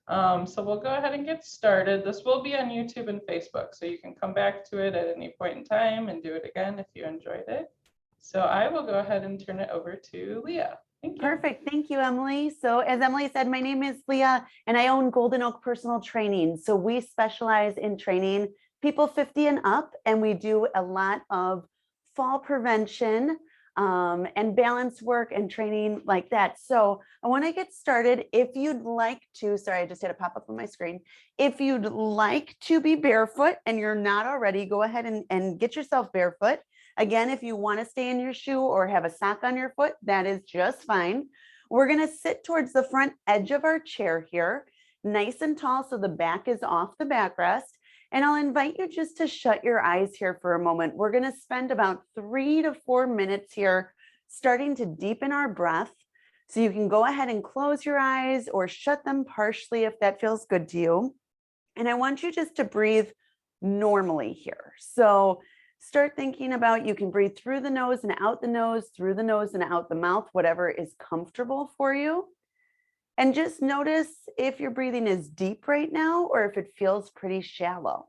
So we'll go ahead and get started. This will be on YouTube and Facebook, so you can come back to it at any point in time and do it again if you enjoyed it. So I will go ahead and turn it over to Leah. Thank you. Perfect. Thank you, Emily. So as Emily said, my name is Leah and I own Golden Oak Personal Training. So we specialize in training people 50 and up, and we do a lot of fall prevention and balance work and training like that. So I want to get started. If you'd like to, sorry, I just had a pop up on my screen. If you'd like to be barefoot and you're not already, go ahead and get yourself barefoot. Again, if you want to stay in your shoe or have a sock on your foot, that is just fine. We're going to sit towards the front edge of our chair here, nice and tall, so the back is off the backrest. And I'll invite you just to shut your eyes here for a moment. We're going to spend about 3 to 4 minutes here, starting to deepen our breath. So you can go ahead and close your eyes or shut them partially if that feels good to you. And I want you just to breathe normally here. So start thinking about, you can breathe through the nose and out the nose, through the nose and out the mouth, whatever is comfortable for you. And just notice if your breathing is deep right now or if it feels pretty shallow.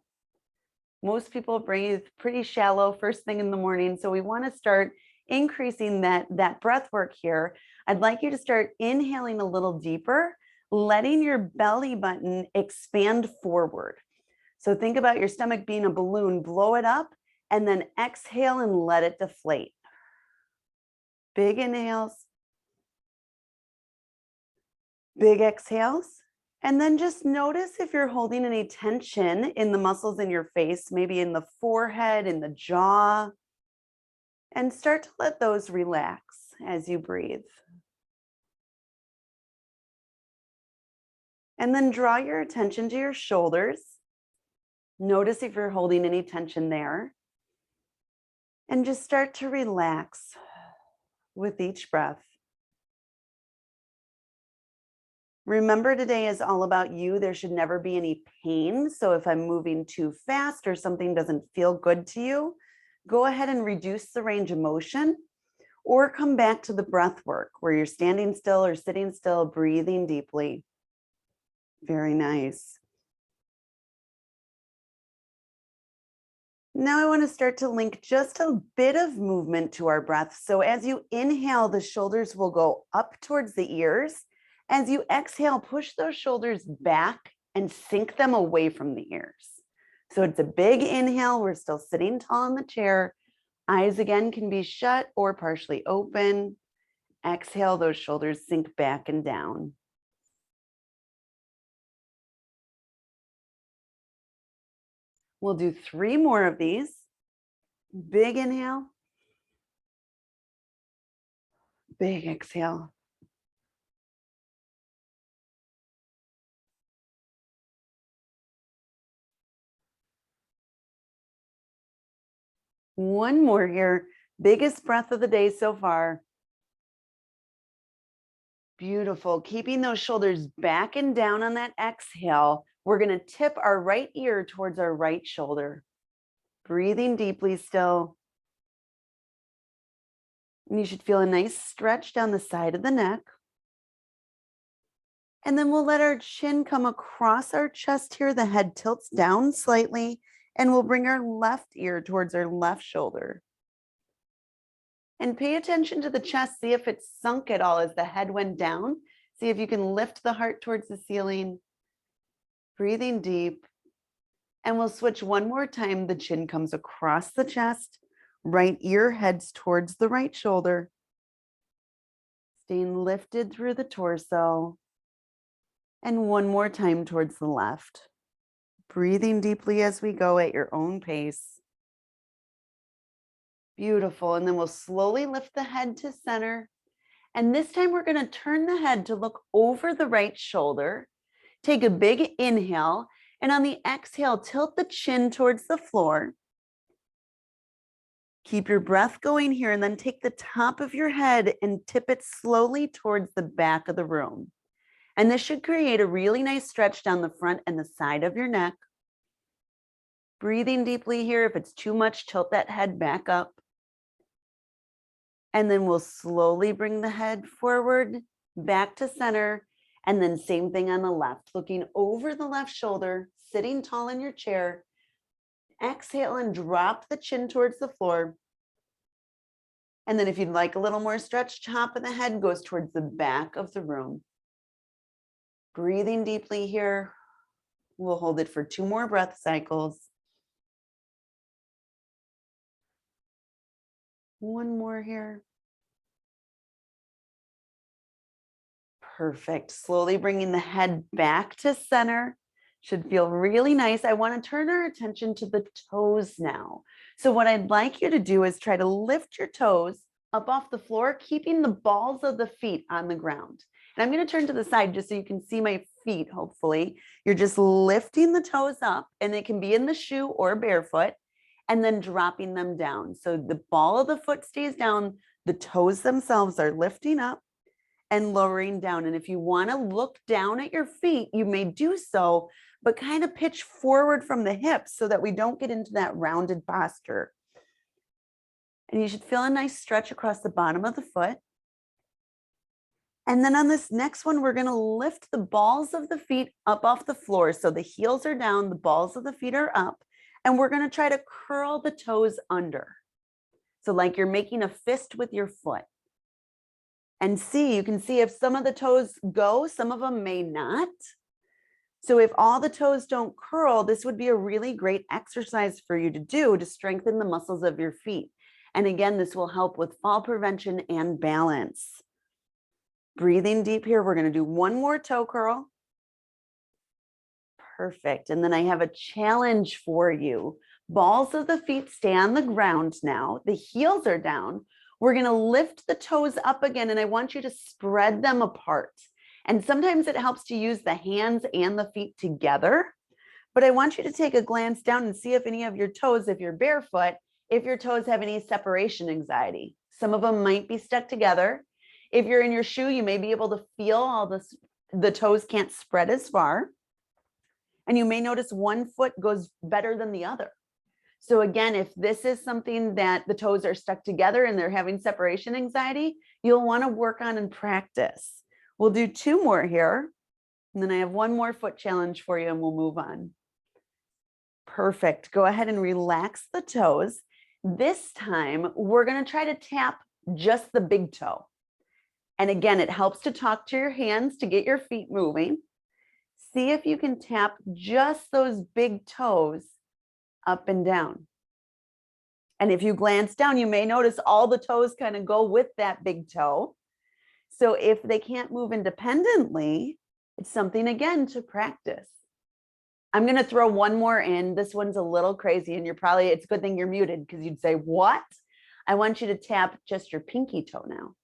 Most people breathe pretty shallow first thing in the morning. So we want to start increasing that breath work here. I'd like you to start inhaling a little deeper, letting your belly button expand forward. So think about your stomach being a balloon, blow it up, and then exhale and let it deflate. Big inhales, big exhales, and then just notice if you're holding any tension in the muscles in your face, maybe in the forehead, in the jaw, and start to let those relax as you breathe. And then draw your attention to your shoulders. Notice if you're holding any tension there. And just start to relax with each breath. Remember, today is all about you. There should never be any pain. So if I'm moving too fast or something doesn't feel good to you, go ahead and reduce the range of motion or come back to the breath work where you're standing still or sitting still, breathing deeply. Very nice. Now I want to start to link just a bit of movement to our breath. So as you inhale, the shoulders will go up towards the ears. As you exhale, push those shoulders back and sink them away from the ears. So it's a big inhale. We're still sitting tall in the chair. Eyes again can be shut or partially open. Exhale, those shoulders sink back and down. We'll do 3 more of these. Big inhale. Big exhale. One more here. Biggest breath of the day so far. Beautiful. Keeping those shoulders back and down on that exhale. We're going to tip our right ear towards our right shoulder. Breathing deeply still. And you should feel a nice stretch down the side of the neck. And then we'll let our chin come across our chest here. The head tilts down slightly, and we'll bring our left ear towards our left shoulder. And pay attention to the chest. See if it's sunk at all as the head went down. See if you can lift the heart towards the ceiling. Breathing deep. And we'll switch one more time. The chin comes across the chest. Right ear heads towards the right shoulder. Staying lifted through the torso. And one more time towards the left. Breathing deeply as we go at your own pace. Beautiful. And then we'll slowly lift the head to center. And this time we're going to turn the head to look over the right shoulder. Take a big inhale. And on the exhale, tilt the chin towards the floor. Keep your breath going here, and then take the top of your head and tip it slowly towards the back of the room. And this should create a really nice stretch down the front and the side of your neck. Breathing deeply here. If it's too much, tilt that head back up. And then we'll slowly bring the head forward, back to center. And then same thing on the left, looking over the left shoulder, sitting tall in your chair. Exhale and drop the chin towards the floor. And then if you'd like a little more stretch, top of the head goes towards the back of the room. Breathing deeply here. We'll hold it for 2 more breath cycles. 1 more here. Perfect. Slowly bringing the head back to center. Should feel really nice. I want to turn our attention to the toes now. So what I'd like you to do is try to lift your toes up off the floor, keeping the balls of the feet on the ground. And I'm going to turn to the side just so you can see my feet, hopefully. You're just lifting the toes up, and it can be in the shoe or barefoot, and then dropping them down. So the ball of the foot stays down. The toes themselves are lifting up and lowering down. And if you want to look down at your feet, you may do so, but kind of pitch forward from the hips so that we don't get into that rounded posture. And you should feel a nice stretch across the bottom of the foot. And then on this next one, we're going to lift the balls of the feet up off the floor. So the heels are down, the balls of the feet are up, and we're going to try to curl the toes under. So like you're making a fist with your foot. And you can see if some of the toes go, some of them may not. So if all the toes don't curl, this would be a really great exercise for you to do to strengthen the muscles of your feet. And again, this will help with fall prevention and balance. Breathing deep here. We're going to do 1 more toe curl. Perfect. And then I have a challenge for you. Balls of the feet stay on the ground now. The heels are down. We're going to lift the toes up again, and I want you to spread them apart. And sometimes it helps to use the hands and the feet together. But I want you to take a glance down and see if any of your toes, if you're barefoot, if your toes have any separation anxiety. Some of them might be stuck together. If you're in your shoe, you may be able to feel all this, the toes can't spread as far. And you may notice one foot goes better than the other. So again, if this is something that the toes are stuck together and they're having separation anxiety, you'll want to work on and practice. We'll do 2 more here. And then I have 1 more foot challenge for you and we'll move on. Perfect. Go ahead and relax the toes. This time, we're going to try to tap just the big toe. And again, it helps to talk to your hands to get your feet moving. See if you can tap just those big toes up and down. And if you glance down, you may notice all the toes kind of go with that big toe. So if they can't move independently, it's something again to practice. I'm going to throw 1 more in. This one's a little crazy and it's a good thing you're muted because you'd say, what? I want you to tap just your pinky toe now.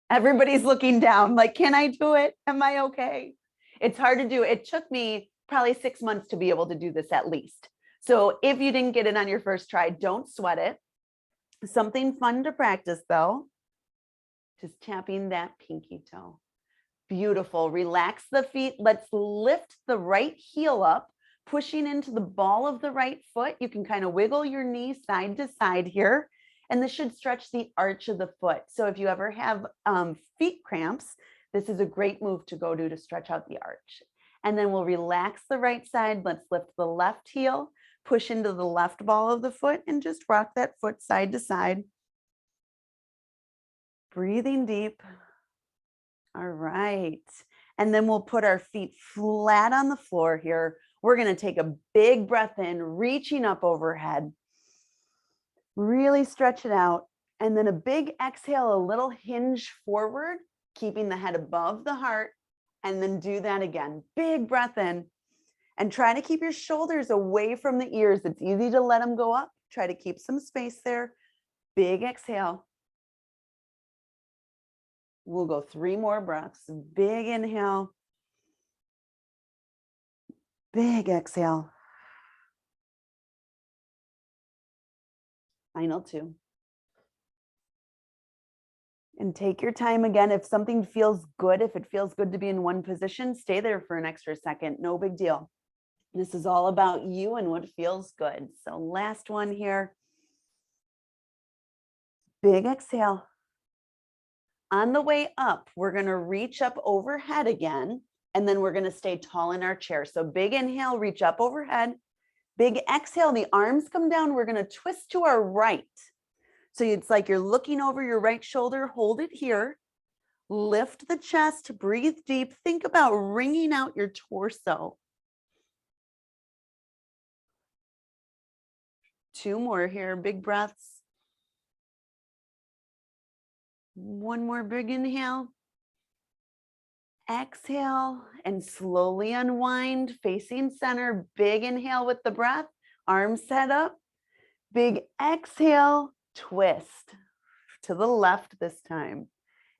Everybody's looking down like, can I do it? Am I okay? It's hard to do. It took me probably 6 months to be able to do this at least. So if you didn't get it on your first try, don't sweat it. Something fun to practice though, just tapping that pinky toe. Beautiful. Relax the feet. Let's lift the right heel up, pushing into the ball of the right foot. You can kind of wiggle your knee side to side here. And this should stretch the arch of the foot. So if you ever have feet cramps, this is a great move to go to stretch out the arch. And then we'll relax the right side. Let's lift the left heel, push into the left ball of the foot, and just rock that foot side to side. Breathing deep. All right. And then we'll put our feet flat on the floor here. We're going to take a big breath in, reaching up overhead. Really stretch it out. And then a big exhale, a little hinge forward, keeping the head above the heart. And then do that again. Big breath in. And try to keep your shoulders away from the ears. It's easy to let them go up. Try to keep some space there. Big exhale. We'll go 3 more breaths. Big inhale. Big exhale. Final 2. And take your time again. If something feels good, if it feels good to be in one position, stay there for an extra second. No big deal. This is all about you and what feels good. So last one here. Big exhale. On the way up, we're going to reach up overhead again, and then we're going to stay tall in our chair. So big inhale, reach up overhead. Big exhale, the arms come down. We're going to twist to our right. So it's like you're looking over your right shoulder, hold it here. Lift the chest, breathe deep. Think about wringing out your torso. 2 more here, big breaths. 1 more big inhale. Exhale and slowly unwind, facing center. Big inhale with the breath, arms set up. Big exhale, twist to the left this time.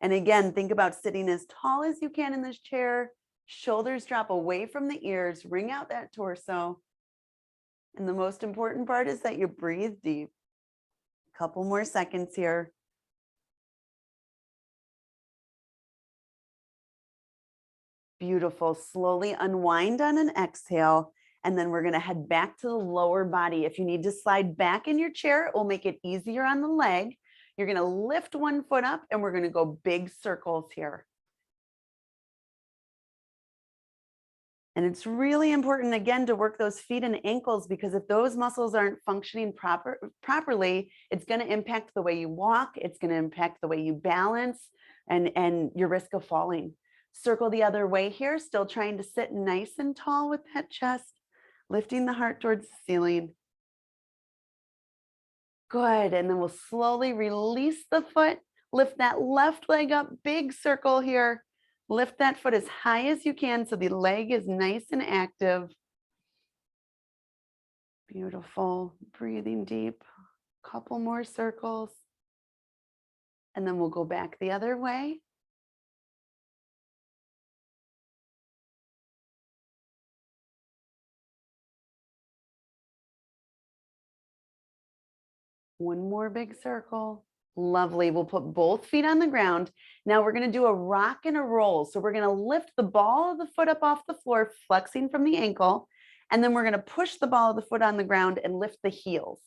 And again, think about sitting as tall as you can in this chair. Shoulders drop away from the ears, wring out that torso. And the most important part is that you breathe deep. Couple more seconds here. Beautiful. Slowly unwind on an exhale. And then we're going to head back to the lower body. If you need to slide back in your chair, it will make it easier on the leg. You're going to lift one foot up and we're going to go big circles here. And it's really important, again, to work those feet and ankles, because if those muscles aren't functioning properly, it's going to impact the way you walk. It's going to impact the way you balance and your risk of falling. Circle the other way here, still trying to sit nice and tall with that chest, lifting the heart towards the ceiling. Good. And then we'll slowly release the foot, lift that left leg up, big circle here. Lift that foot as high as you can so the leg is nice and active. Beautiful. Breathing deep. Couple more circles. And then we'll go back the other way. One more big circle. Lovely. We'll put both feet on the ground. Now we're going to do a rock and a roll. So we're going to lift the ball of the foot up off the floor, flexing from the ankle. And then we're going to push the ball of the foot on the ground and lift the heels.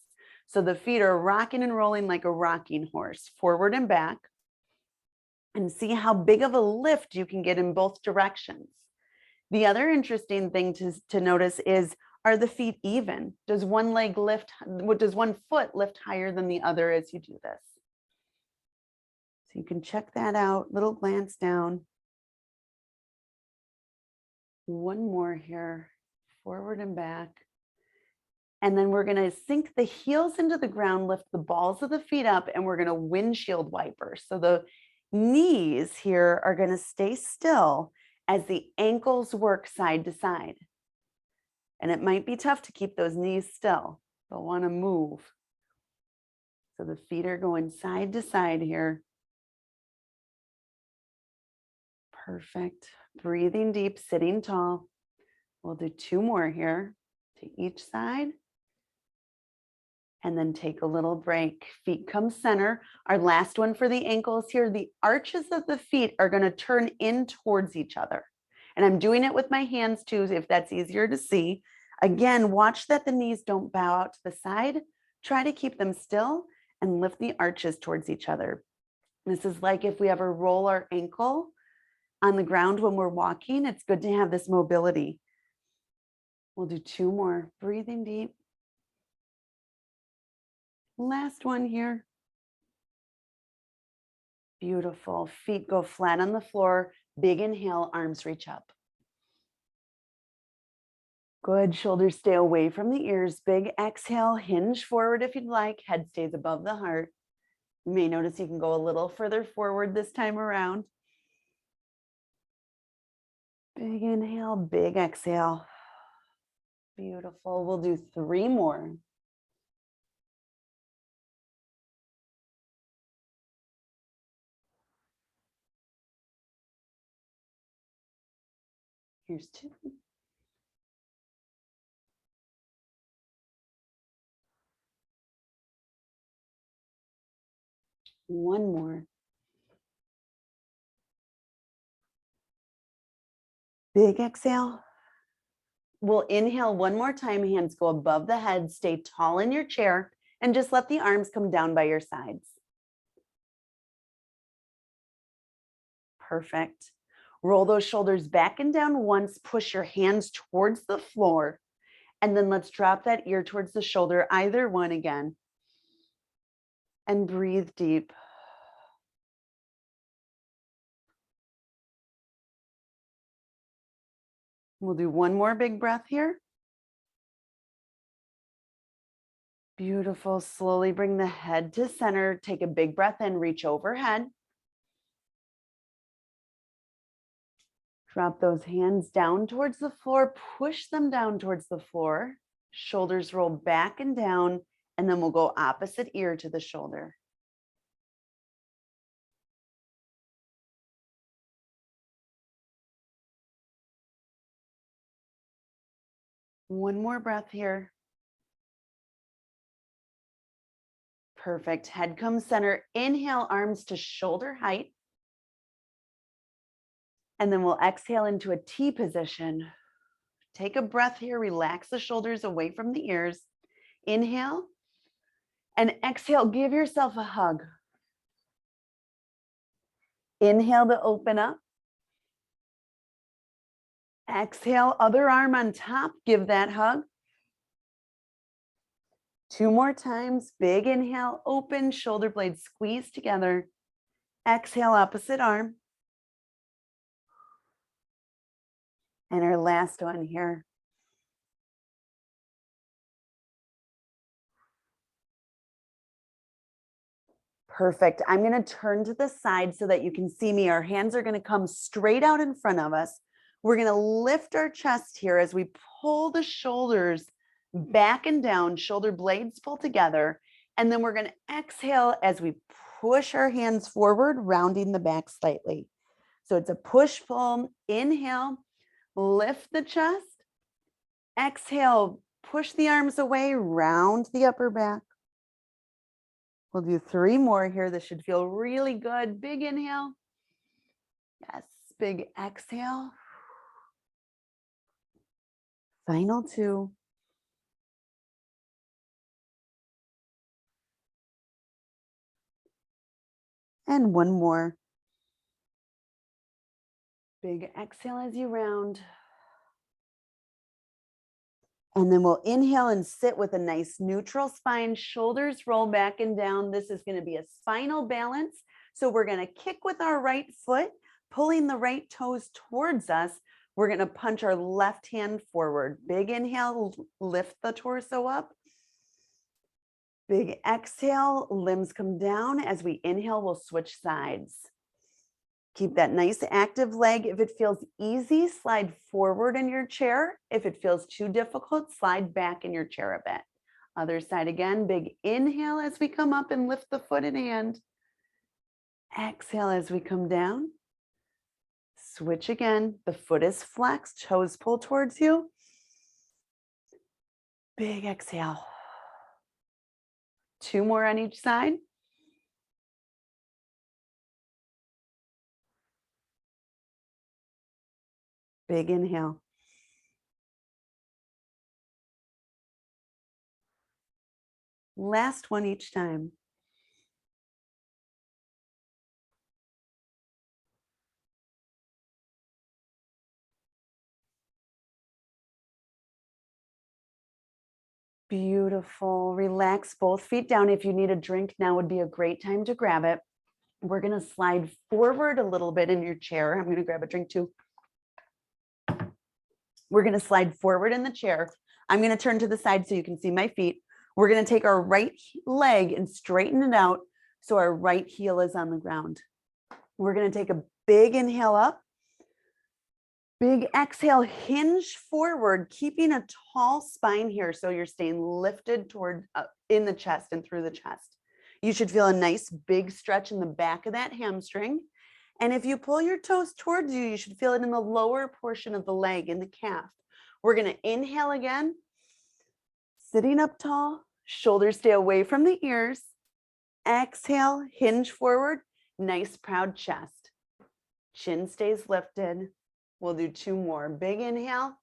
So the feet are rocking and rolling like a rocking horse, forward and back. And see how big of a lift you can get in both directions. The other interesting thing to notice is, are the feet even? Does one leg lift? Does one foot lift higher than the other as you do this? So you can check that out, little glance down. One more here, forward and back. And then we're going to sink the heels into the ground, lift the balls of the feet up, and we're going to windshield wiper. So the knees here are going to stay still as the ankles work side to side. And it might be tough to keep those knees still. They'll want to move. So the feet are going side to side here. Perfect. Breathing deep, sitting tall. We'll do 2 more here to each side. And then take a little break. Feet come center. Our last one for the ankles here. The arches of the feet are going to turn in towards each other. And I'm doing it with my hands too, if that's easier to see. Again, watch that the knees don't bow out to the side. Try to keep them still and lift the arches towards each other. This is like if we ever roll our ankle on the ground when we're walking, it's good to have this mobility. We'll do 2 more. Breathing deep. Last one here. Beautiful. Feet go flat on the floor. Big inhale, arms reach up. Good. Shoulders stay away from the ears. Big exhale, hinge forward if you'd like. Head stays above the heart. You may notice you can go a little further forward this time around. Big inhale, big exhale. Beautiful. We'll do 3 more. Here's 2. One more. Big exhale. We'll inhale one more time. Hands go above the head. Stay tall in your chair and just let the arms come down by your sides. Perfect. Roll those shoulders back and down once, push your hands towards the floor, and then let's drop that ear towards the shoulder, either one again. And breathe deep. We'll do one more big breath here. Beautiful. Slowly bring the head to center. Take a big breath in, reach overhead. Drop those hands down towards the floor, push them down towards the floor. Shoulders roll back and down, and then we'll go opposite ear to the shoulder. One more breath here. Perfect. Head comes center. Inhale, arms to shoulder height. And then we'll exhale into a T position. Take a breath here. Relax the shoulders away from the ears. Inhale and exhale. Give yourself a hug. Inhale to open up. Exhale, other arm on top. Give that hug. 2 more times. Big inhale, open, shoulder blades squeeze together. Exhale, opposite arm. And our last one here. Perfect. I'm going to turn to the side so that you can see me. Our hands are going to come straight out in front of us. We're going to lift our chest here as we pull the shoulders back and down, shoulder blades pull together. And then we're going to exhale as we push our hands forward, rounding the back slightly. So it's a push pull. Inhale, lift the chest. Exhale, push the arms away, round the upper back. We'll do 3 more here. This should feel really good. Big inhale. Yes, big exhale. Final 2. And 1 more. Big exhale as you round. And then we'll inhale and sit with a nice neutral spine, shoulders roll back and down. This is going to be a spinal balance. So we're going to kick with our right foot, pulling the right toes towards us. We're going to punch our left hand forward. Big inhale, lift the torso up. Big exhale, limbs come down. As we inhale, we'll switch sides. Keep that nice active leg. If it feels easy, slide forward in your chair. If it feels too difficult, slide back in your chair a bit. Other side again, big inhale as we come up and lift the foot and hand. Exhale as we come down. Switch again. The foot is flexed, toes pull towards you. Big exhale. 2 more on each side. Big inhale. Last one each time. Beautiful. Relax both feet down. If you need a drink, now would be a great time to grab it. We're going to slide forward a little bit in your chair. I'm going to grab a drink too. We're going to slide forward in the chair. I'm going to turn to the side so you can see my feet. We're going to take our right leg and straighten it out so our right heel is on the ground. We're going to take a big inhale up. Big exhale, hinge forward, keeping a tall spine here. So you're staying lifted toward in the chest and through the chest. You should feel a nice big stretch in the back of that hamstring. And if you pull your toes towards you, you should feel it in the lower portion of the leg, in the calf. We're going to inhale again, sitting up tall, shoulders stay away from the ears. Exhale, hinge forward, nice proud chest. Chin stays lifted. We'll do 2 more. Big inhale.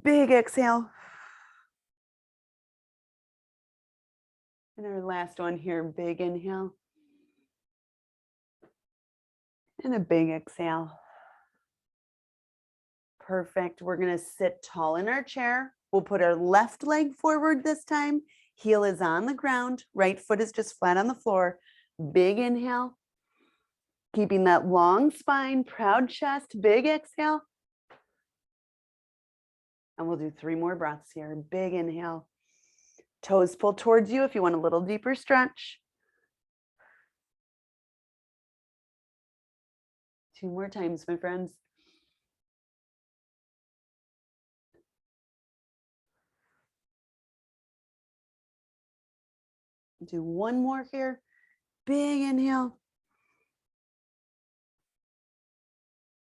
Big exhale. And our last one here, big inhale. And a big exhale. Perfect. We're going to sit tall in our chair. We'll put our left leg forward this time. Heel is on the ground. Right foot is just flat on the floor. Big inhale. Keeping that long spine, proud chest, big exhale. And we'll do 3 more breaths here. Big inhale. Toes pull towards you if you want a little deeper stretch. 2 more times, my friends. Do 1 more here. Big inhale.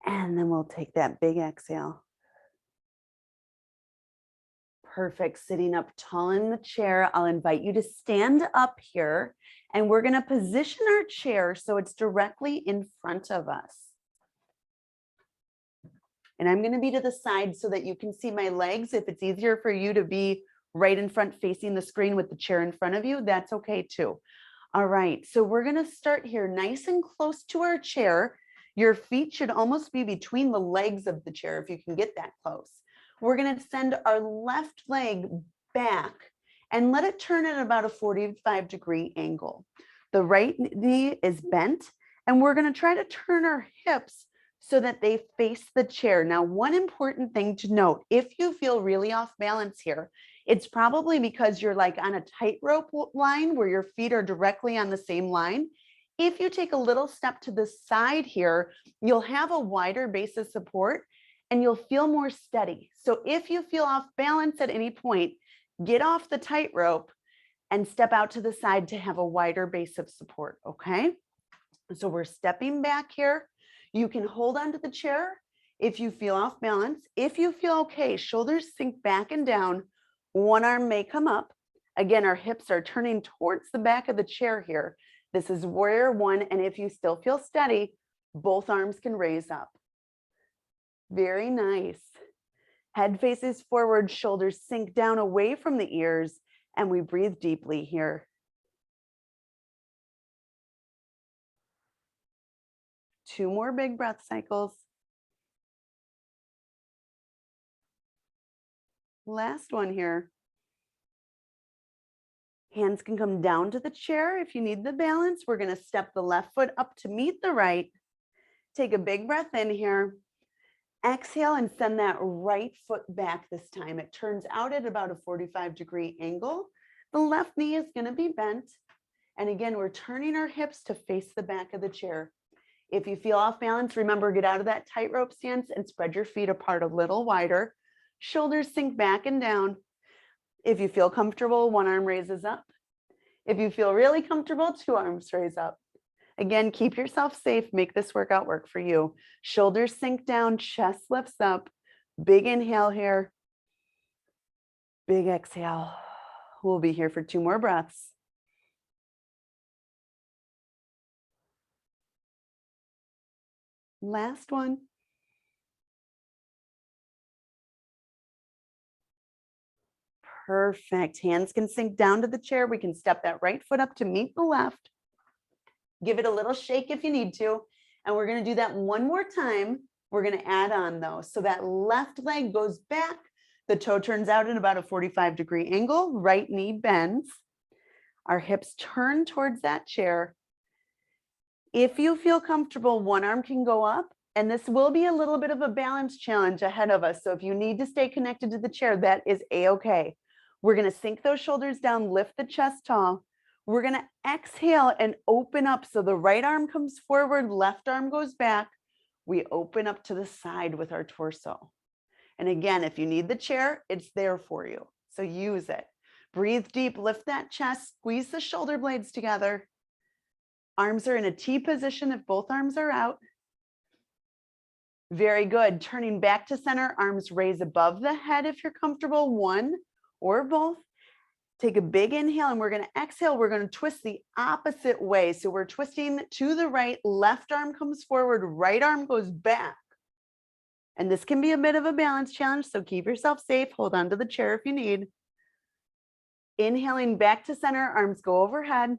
And then we'll take that big exhale. Perfect. Sitting up tall in the chair. I'll invite you to stand up here, and we're going to position our chair so it's directly in front of us. And I'm going to be to the side so that you can see my legs. If it's easier for you to be right in front facing the screen with the chair in front of you, that's okay too. All right, so we're going to start here nice and close to our chair. Your feet should almost be between the legs of the chair if you can get that close. We're going to send our left leg back and let it turn at about a 45-degree angle. The right knee is bent, and we're going to try to turn our hips so that they face the chair. Now, one important thing to note, if you feel really off balance here, it's probably because you're like on a tightrope line where your feet are directly on the same line. If you take a little step to the side here, you'll have a wider base of support and you'll feel more steady. So if you feel off balance at any point, get off the tightrope and step out to the side to have a wider base of support, okay? So we're stepping back here. You can hold onto the chair if you feel off balance. If you feel okay, shoulders sink back and down. One arm may come up. Again, our hips are turning towards the back of the chair here. This is warrior 1. And if you still feel steady, both arms can raise up. Very nice. Head faces forward, shoulders sink down away from the ears, and we breathe deeply here. 2 more big breath cycles. Last one here. Hands can come down to the chair if you need the balance. We're going to step the left foot up to meet the right. Take a big breath in here. Exhale and send that right foot back this time. It turns out at about a 45-degree angle. The left knee is going to be bent. And again, we're turning our hips to face the back of the chair. If you feel off balance, remember, get out of that tightrope stance and spread your feet apart a little wider. Shoulders sink back and down. If you feel comfortable, one arm raises up. If you feel really comfortable, 2 arms raise up. Again, keep yourself safe. Make this workout work for you. Shoulders sink down, chest lifts up. Big inhale here. Big exhale. We'll be here for 2 more breaths. Last one. Perfect. Hands can sink down to the chair. We can step that right foot up to meet the left. Give it a little shake if you need to. And we're going to do that 1 more time. We're going to add on though. So that left leg goes back. The toe turns out at about a 45-degree angle. Right knee bends. Our hips turn towards that chair. If you feel comfortable, one arm can go up. And this will be a little bit of a balance challenge ahead of us. So if you need to stay connected to the chair, that is a-okay. We're going to sink those shoulders down, lift the chest tall. We're going to exhale and open up. So the right arm comes forward, left arm goes back. We open up to the side with our torso. And again, if you need the chair, it's there for you. So use it. Breathe deep, lift that chest, squeeze the shoulder blades together. Arms are in a T position if both arms are out. Very good. Turning back to center, arms raise above the head if you're comfortable, 1 or both. Take a big inhale and we're going to exhale. We're going to twist the opposite way. So we're twisting to the right, left arm comes forward, right arm goes back. And this can be a bit of a balance challenge, so keep yourself safe. Hold on to the chair if you need. Inhaling back to center, arms go overhead.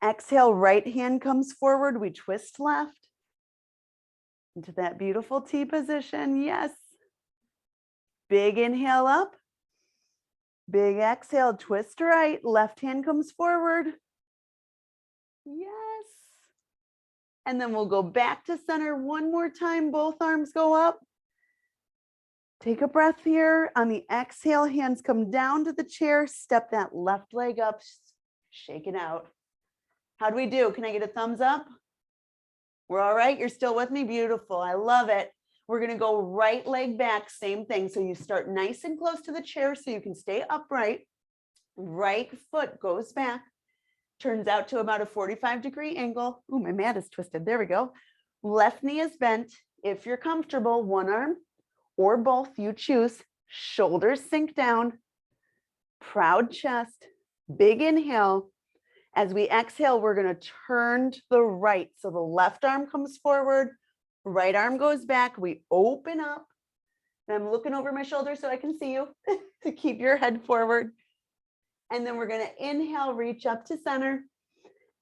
Exhale, right hand comes forward. We twist left into that beautiful T position. Yes. Big inhale up. Big exhale, twist right. Left hand comes forward. Yes. And then we'll go back to center one more time. Both arms go up. Take a breath here. On the exhale, hands come down to the chair. Step that left leg up. Shake it out. How do we do? Can I get a thumbs up? We're all right. You're still with me? Beautiful. I love it. We're going to go right leg back. Same thing. So you start nice and close to the chair so you can stay upright. Right foot goes back. Turns out to about a 45-degree angle. Ooh, my mat is twisted. There we go. Left knee is bent. If you're comfortable, one arm or both, you choose. Shoulders sink down. Proud chest. Big inhale. As we exhale, we're going to turn to the right. So the left arm comes forward, right arm goes back. We open up. And I'm looking over my shoulder so I can see you to keep your head forward. And then we're going to inhale, reach up to center.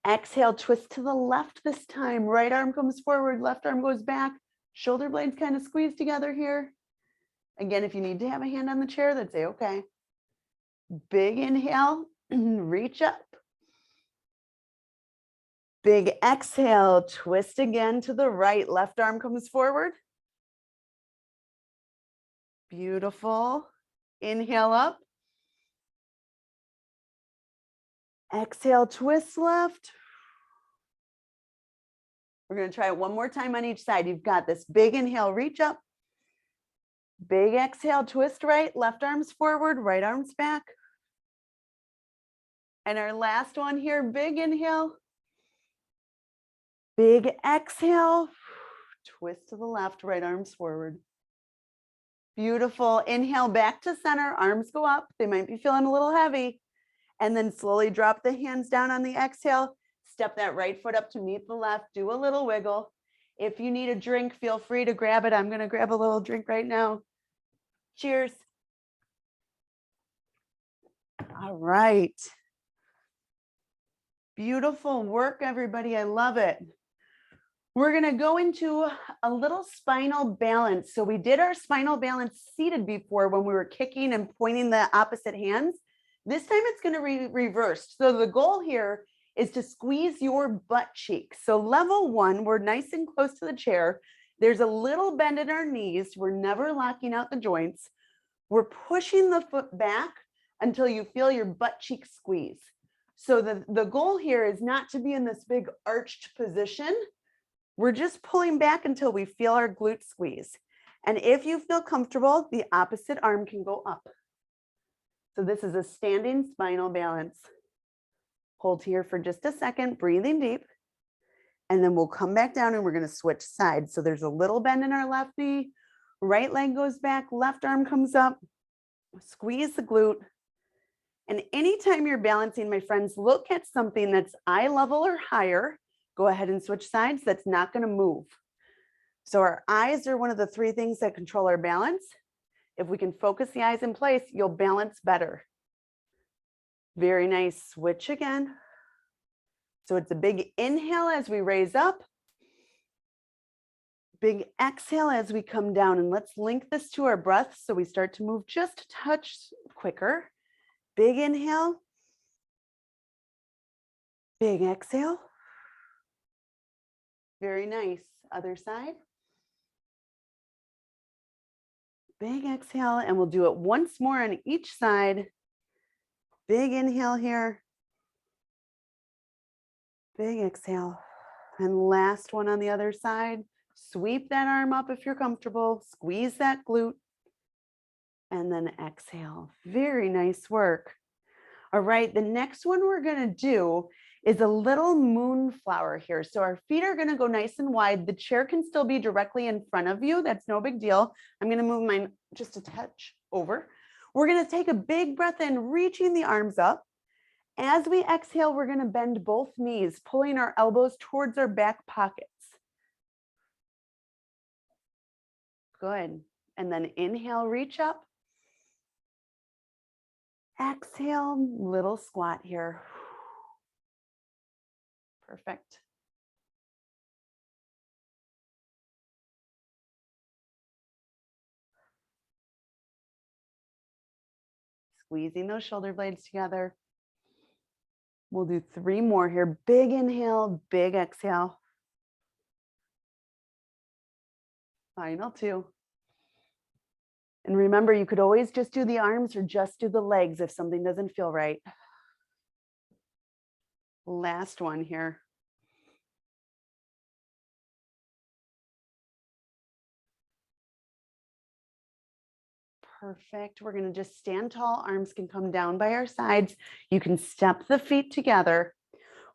Exhale, twist to the left this time. Right arm comes forward, left arm goes back. Shoulder blades kind of squeeze together here. Again, if you need to have a hand on the chair, that's okay. Big inhale, reach up. Big exhale, twist again to the right. Left arm comes forward. Beautiful. Inhale up. Exhale, twist left. We're going to try it one more time on each side. You've got this. Big inhale, reach up. Big exhale, twist right. Left arm's forward, right arm's back. And our last one here, big inhale. Big exhale, twist to the left, right arms forward. Beautiful. Inhale back to center, arms go up. They might be feeling a little heavy. And then slowly drop the hands down on the exhale. Step that right foot up to meet the left. Do a little wiggle. If you need a drink, feel free to grab it. I'm going to grab a little drink right now. Cheers. All right. Beautiful work, everybody. I love it. We're going to go into a little spinal balance. So we did our spinal balance seated before when we were kicking and pointing the opposite hands. This time it's going to be reversed. So the goal here is to squeeze your butt cheek. So level one, we're nice and close to the chair. There's a little bend in our knees. We're never locking out the joints. We're pushing the foot back until you feel your butt cheek squeeze. So the goal here is not to be in this big arched position. We're just pulling back until we feel our glute squeeze. And if you feel comfortable, the opposite arm can go up. So this is a standing spinal balance. Hold here for just a second, breathing deep. And then we'll come back down and we're going to switch sides. So there's a little bend in our left knee. Right leg goes back, left arm comes up. Squeeze the glute. And anytime you're balancing, my friends, look at something that's eye level or higher. Go ahead and switch sides. That's not going to move. So our eyes are one of the three things that control our balance. If we can focus the eyes in place, you'll balance better. Very nice. Switch again. So it's a big inhale as we raise up. Big exhale as we come down. And let's link this to our breath so we start to move just a touch quicker. Big inhale. Big exhale. Very nice. Other side. Big exhale, and we'll do it once more on each side. Big inhale here. Big exhale. And last one on the other side. Sweep that arm up if you're comfortable. Squeeze that glute. And then exhale. Very nice work. All right, the next one we're going to do is a little moonflower here. So our feet are going to go nice and wide. The chair can still be directly in front of you. That's no big deal. I'm going to move mine just a touch over. We're going to take a big breath in, reaching the arms up. As we exhale, we're going to bend both knees, pulling our elbows towards our back pockets. Good. And then inhale, reach up. Exhale, little squat here. Perfect. Squeezing those shoulder blades together. We'll do 3 more here. Big inhale, big exhale. Final 2. And remember, you could always just do the arms or just do the legs if something doesn't feel right. Last one here. Perfect. We're going to just stand tall. Arms can come down by our sides. You can step the feet together.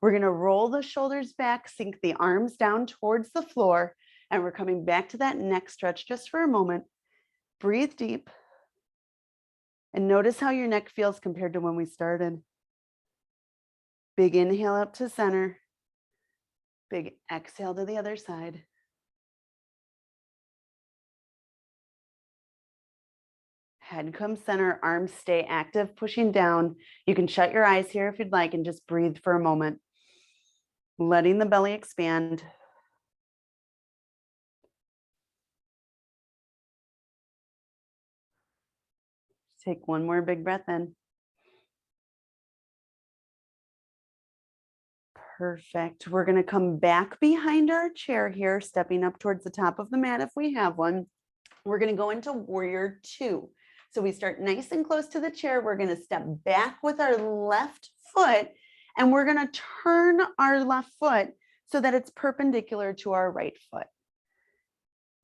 We're going to roll the shoulders back, sink the arms down towards the floor, and we're coming back to that neck stretch just for a moment. Breathe deep. And notice how your neck feels compared to when we started. Big inhale up to center. Big exhale to the other side. Head comes center, arms stay active, pushing down. You can shut your eyes here if you'd like and just breathe for a moment. Letting the belly expand. Take one more big breath in. Perfect. We're going to come back behind our chair here, stepping up towards the top of the mat if we have one. We're going to go into warrior 2. So we start nice and close to the chair. We're going to step back with our left foot, and we're going to turn our left foot so that it's perpendicular to our right foot.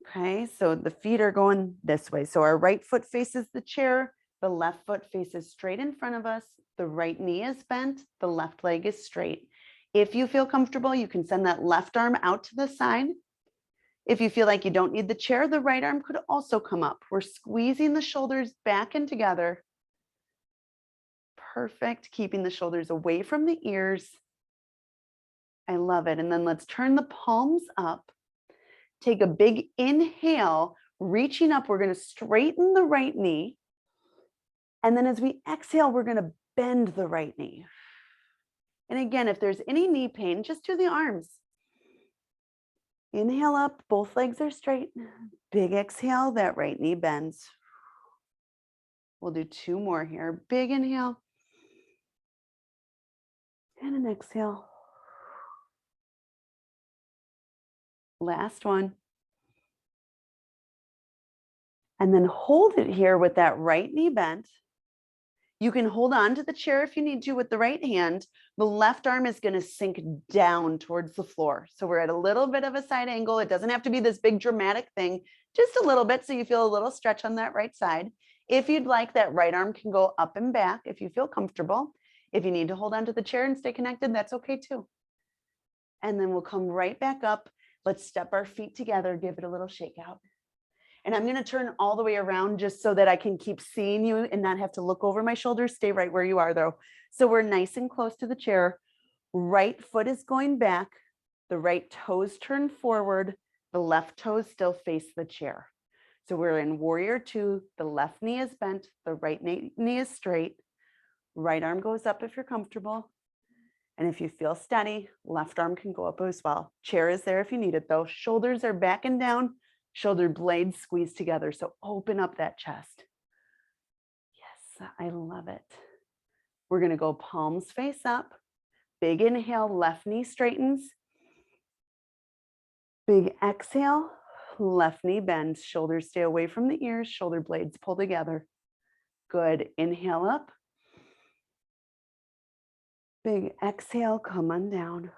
Okay, so the feet are going this way. So our right foot faces the chair. The left foot faces straight in front of us. The right knee is bent. The left leg is straight. If you feel comfortable, you can send that left arm out to the side. If you feel like you don't need the chair, the right arm could also come up. We're squeezing the shoulders back and together. Perfect. Keeping the shoulders away from the ears. I love it. And then let's turn the palms up. Take a big inhale, reaching up. We're going to straighten the right knee. And then as we exhale, we're going to bend the right knee. And again, if there's any knee pain, just do the arms. Inhale up, both legs are straight. Big exhale, that right knee bends. We'll do 2 more here. Big inhale. And an exhale. Last one. And then hold it here with that right knee bent. You can hold on to the chair if you need to with the right hand. The left arm is going to sink down towards the floor. So we're at a little bit of a side angle. It doesn't have to be this big dramatic thing, just a little bit so you feel a little stretch on that right side. If you'd like, that right arm can go up and back if you feel comfortable. If you need to hold on to the chair and stay connected, that's okay too. And then we'll come right back up. Let's step our feet together, give it a little shake out. And I'm going to turn all the way around just so that I can keep seeing you and not have to look over my shoulders. Stay right where you are though. So we're nice and close to the chair. Right foot is going back. The right toes turn forward. The left toes still face the chair. So we're in warrior 2. The left knee is bent. The right knee is straight. Right arm goes up if you're comfortable. And if you feel steady, left arm can go up as well. Chair is there if you need it though. Shoulders are back and down. Shoulder blades squeeze together. So open up that chest. Yes, I love it. We're going to go palms face up. Big inhale, left knee straightens. Big exhale, left knee bends. Shoulders stay away from the ears. Shoulder blades pull together. Good. Inhale up. Big exhale, come on down.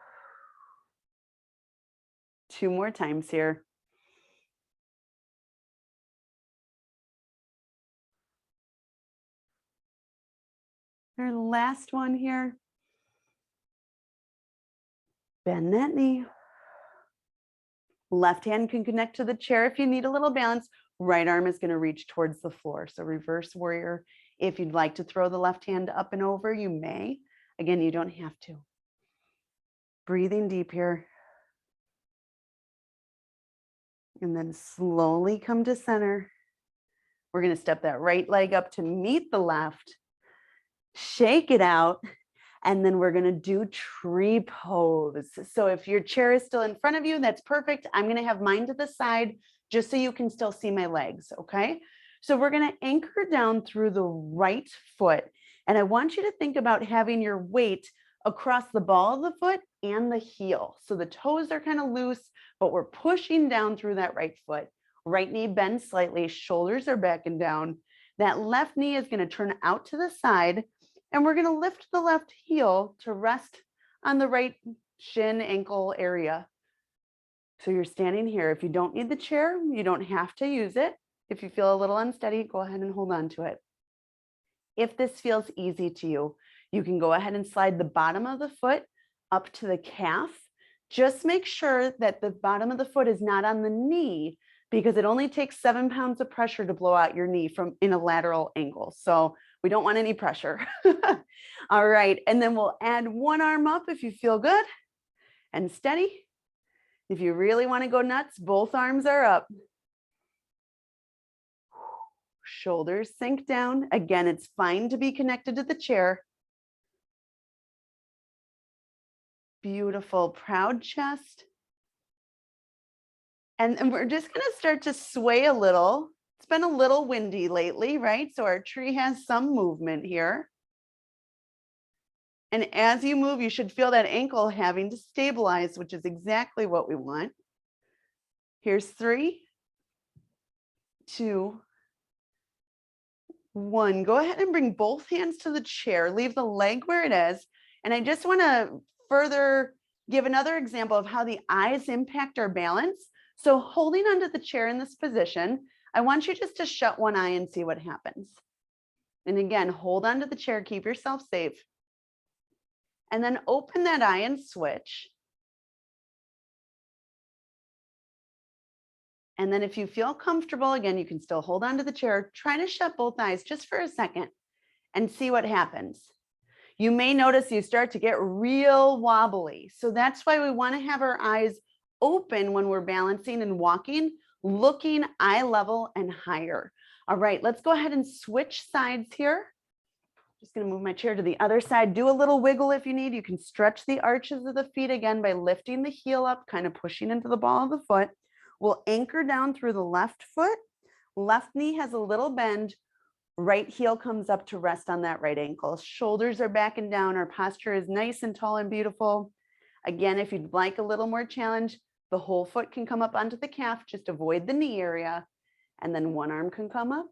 2 more times here. Our last one here. Bend that knee. Left hand can connect to the chair if you need a little balance. Right arm is going to reach towards the floor. So reverse warrior. If you'd like to throw the left hand up and over, you may. Again, you don't have to. Breathing deep here. And then slowly come to center. We're going to step that right leg up to meet the left. Shake it out. And then we're gonna do tree pose. So if your chair is still in front of you, that's perfect. I'm gonna have mine to the side just so you can still see my legs, okay? So we're gonna anchor down through the right foot. And I want you to think about having your weight across the ball of the foot and the heel. So the toes are kind of loose, but we're pushing down through that right foot. Right knee bends slightly, shoulders are backing down. That left knee is gonna turn out to the side, and we're gonna lift the left heel to rest on the right shin, ankle area. So you're standing here. If you don't need the chair, you don't have to use it. If you feel a little unsteady, go ahead and hold on to it. If this feels easy to you, you can go ahead and slide the bottom of the foot up to the calf. Just make sure that the bottom of the foot is not on the knee, because it only takes 7 pounds of pressure to blow out your knee from in a lateral angle. So we don't want any pressure. All right, and then we'll add one arm up if you feel good and steady. If you really want to go nuts, both arms are up. Shoulders sink down. Again, it's fine to be connected to the chair. Beautiful, proud chest. And we're just going to start to sway a little. It's been a little windy lately, right? So our tree has some movement here. And as you move, you should feel that ankle having to stabilize, which is exactly what we want. Here's 3, 2, 1. Go ahead and bring both hands to the chair. Leave the leg where it is. And I just want to further give another example of how the eyes impact our balance. So holding onto the chair in this position, I want you just to shut one eye and see what happens. And again, hold onto the chair, keep yourself safe. And then open that eye and switch. And then if you feel comfortable, again, you can still hold onto the chair. Try to shut both eyes just for a second and see what happens. You may notice you start to get real wobbly. So that's why we want to have our eyes open when we're balancing and walking, looking eye level and higher. All right, let's go ahead and switch sides here. Just going to move my chair to the other side. Do a little wiggle if you need. You can stretch the arches of the feet again by lifting the heel up, kind of pushing into the ball of the foot. We'll anchor down through the left foot. Left knee has a little bend. Right heel comes up to rest on that right ankle. Shoulders are backing down. Our posture is nice and tall and beautiful. Again, if you'd like a little more challenge, the whole foot can come up onto the calf. Just avoid the knee area. And then one arm can come up.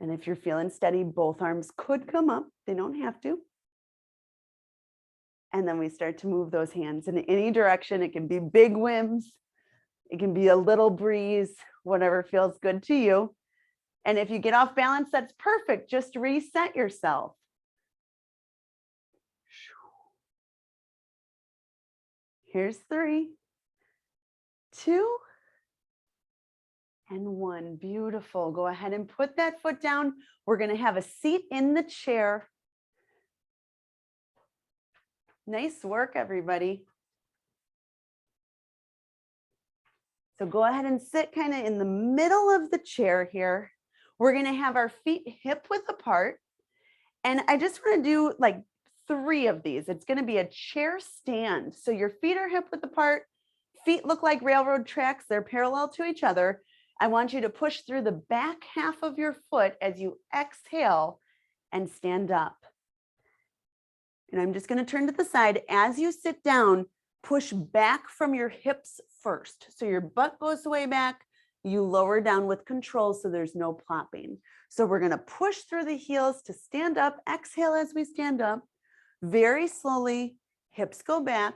And if you're feeling steady, both arms could come up. They don't have to. And then we start to move those hands in any direction. It can be big whims. It can be a little breeze, whatever feels good to you. And if you get off balance, that's perfect. Just reset yourself. Here's 3, 2, and 1. Beautiful. Go ahead and put that foot down. We're going to have a seat in the chair. Nice work, everybody. So go ahead and sit kind of in the middle of the chair here. We're going to have our feet hip width apart. And I just want to do like 3 of these. It's going to be a chair stand. So your feet are hip width apart. Feet look like railroad tracks. They're parallel to each other. I want you to push through the back half of your foot as you exhale and stand up. And I'm just going to turn to the side. As you sit down, push back from your hips first. So your butt goes way back. You lower down with control so there's no plopping. So we're going to push through the heels to stand up. Exhale as we stand up. Very slowly, hips go back.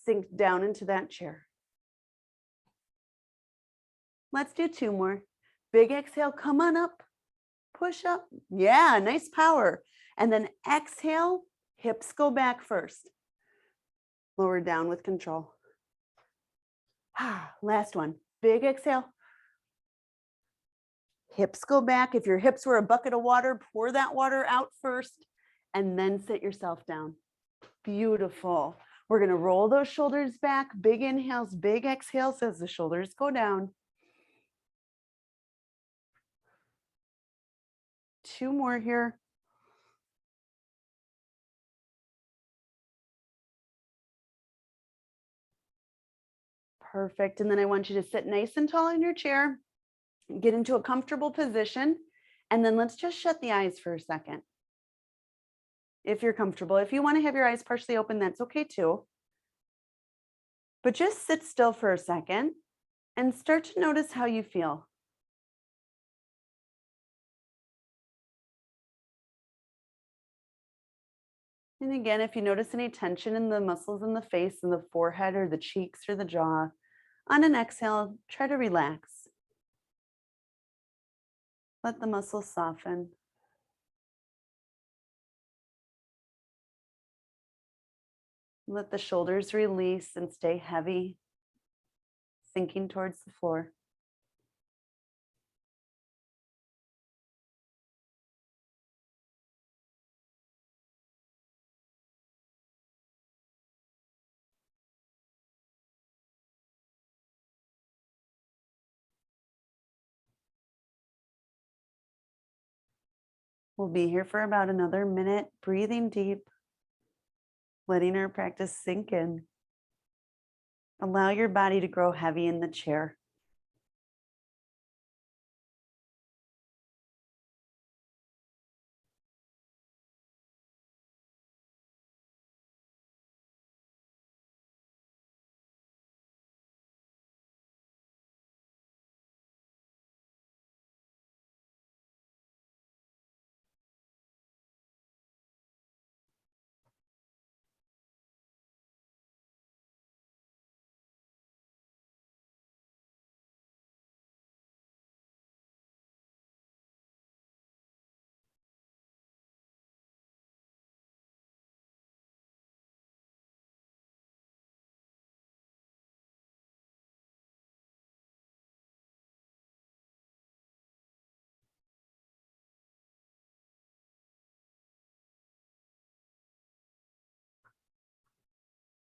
Sink down into that chair. Let's do 2 more. Big exhale, come on up. Push up. Yeah, nice power. And then exhale, hips go back first. Lower down with control. Last one. Big exhale. Hips go back. If your hips were a bucket of water, pour that water out first and then sit yourself down. Beautiful. We're going to roll those shoulders back. Big inhales, big exhales as the shoulders go down. 2 more here. Perfect. And then I want you to sit nice and tall in your chair, get into a comfortable position, and then let's just shut the eyes for a second. If you're comfortable, if you want to have your eyes partially open, that's okay too. But just sit still for a second and start to notice how you feel. And again, if you notice any tension in the muscles in the face and the forehead or the cheeks or the jaw, on an exhale, try to relax. Let the muscles soften. Let the shoulders release and stay heavy, sinking towards the floor. We'll be here for about another minute, breathing deep, letting our practice sink in. Allow your body to grow heavy in the chair.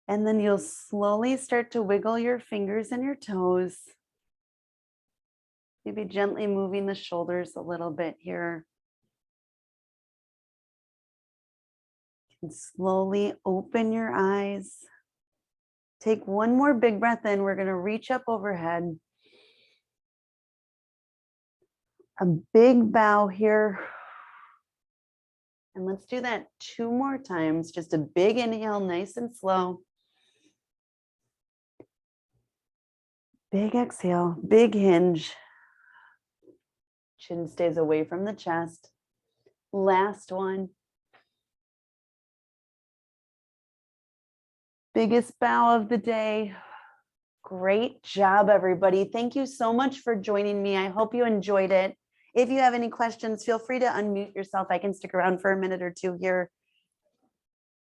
And then you'll slowly start to wiggle your fingers and your toes. Maybe gently moving the shoulders a little bit here. And slowly open your eyes. Take one more big breath in. We're going to reach up overhead. A big bow here. And let's do that 2 more times. Just a big inhale, nice and slow. Big exhale, big hinge. Chin stays away from the chest. Last one. Biggest bow of the day. Great job, everybody. Thank you so much for joining me. I hope you enjoyed it. If you have any questions, feel free to unmute yourself. I can stick around for a minute or two here